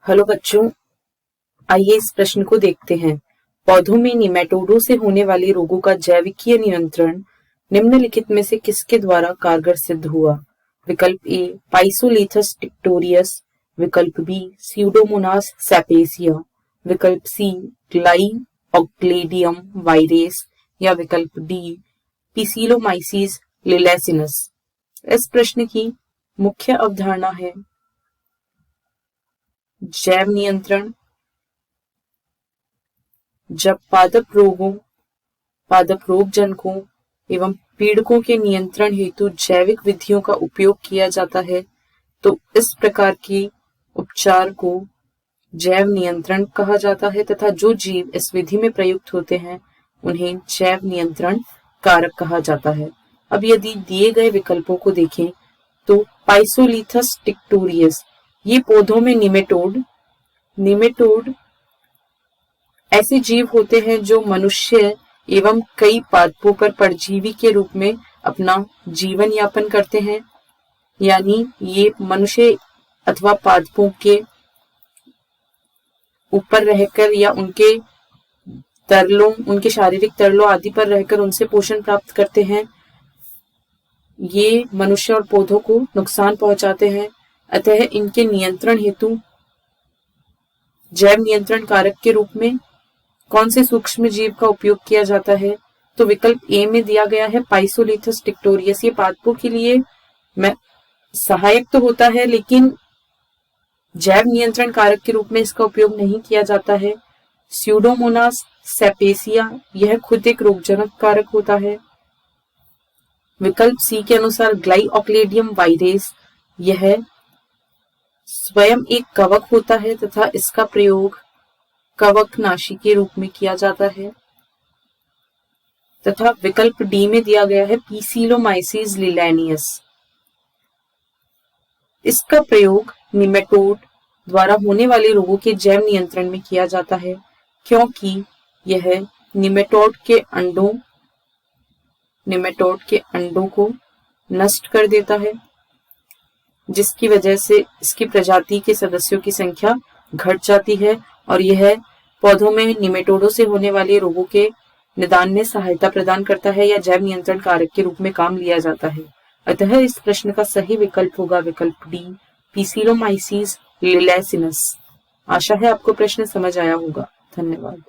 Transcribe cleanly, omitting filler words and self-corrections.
Hello बच्चों, आइए इस प्रश्न को देखते हैं। पौधों में निमेटोडों से होने वाले रोगों का जैविकीय नियंत्रण निम्नलिखित में से किसके द्वारा कारगर सिद्ध हुआ? विकल्प ए पाइसोलेथस टिक्टोरियस, विकल्प बी स्यूडोमोनास सैपेसिया, विकल्प सी ग्लाइओक्लेडियम वाइरेस या विकल्प डी पिसिलोमाइसिस लिलेसिनस। इस प्रश्न की मुख्य अवधारणा है जैव नियंत्रण। जब पादप रोगजनकों एवं पीड़कों के नियंत्रण हेतु जैविक विधियों का उपयोग किया जाता है तो इस प्रकार के उपचार को जैव नियंत्रण कहा जाता है तथा जो जीव इस विधि में प्रयुक्त होते हैं उन्हें जैव नियंत्रण कारक कहा जाता है। अब यदि दिए गए विकल्पों को देखें तो पाइसोलिथस टिक्टोरियस ये पौधों में निमेटोड ऐसे जीव होते हैं जो मनुष्य एवं कई पादपों पर परजीवी के रूप में अपना जीवन यापन करते हैं, यानी ये मनुष्य अथवा पादपों के ऊपर रहकर या उनके शारीरिक तरलों आदि पर रहकर उनसे पोषण प्राप्त करते हैं। ये मनुष्य और पौधों को नुकसान पहुंचाते हैं, अतः इनके नियंत्रण हेतु जैव नियंत्रण कारक के रूप में कौन से सूक्ष्म जीव का उपयोग किया जाता है? तो विकल्प ए में दिया गया है पाइसोलिथस टिक्टोरियस। ये पादपों के लिए सहायक तो होता है लेकिन जैव नियंत्रण कारक के रूप में इसका उपयोग नहीं किया जाता है। स्यूडोमोनास सैपेसिया यह खुद एक रोगजनक कारक होता है। विकल्प सी के अनुसार ग्लाइओक्लेडियम वाइरेस यह स्वयं एक कवक होता है तथा इसका प्रयोग कवकनाशी के रूप में किया जाता है। तथा विकल्प डी में दिया गया है पिसिलोमाइसिस लिलेनियस। इसका प्रयोग निमेटोड द्वारा होने वाले रोगों के जैव नियंत्रण में किया जाता है क्योंकि यह निमेटोड के अंडों को नष्ट कर देता है, जिसकी वजह से इसकी प्रजाति के सदस्यों की संख्या घट जाती है और यह पौधों में निमेटोडों से होने वाले रोगों के निदान में सहायता प्रदान करता है या जैव नियंत्रण कारक के रूप में काम लिया जाता है। अतः इस प्रश्न का सही विकल्प होगा विकल्प डी पिसिलोमाइसिस लिलेसिनस। आशा है आपको प्रश्न समझ आया होगा। धन्यवाद।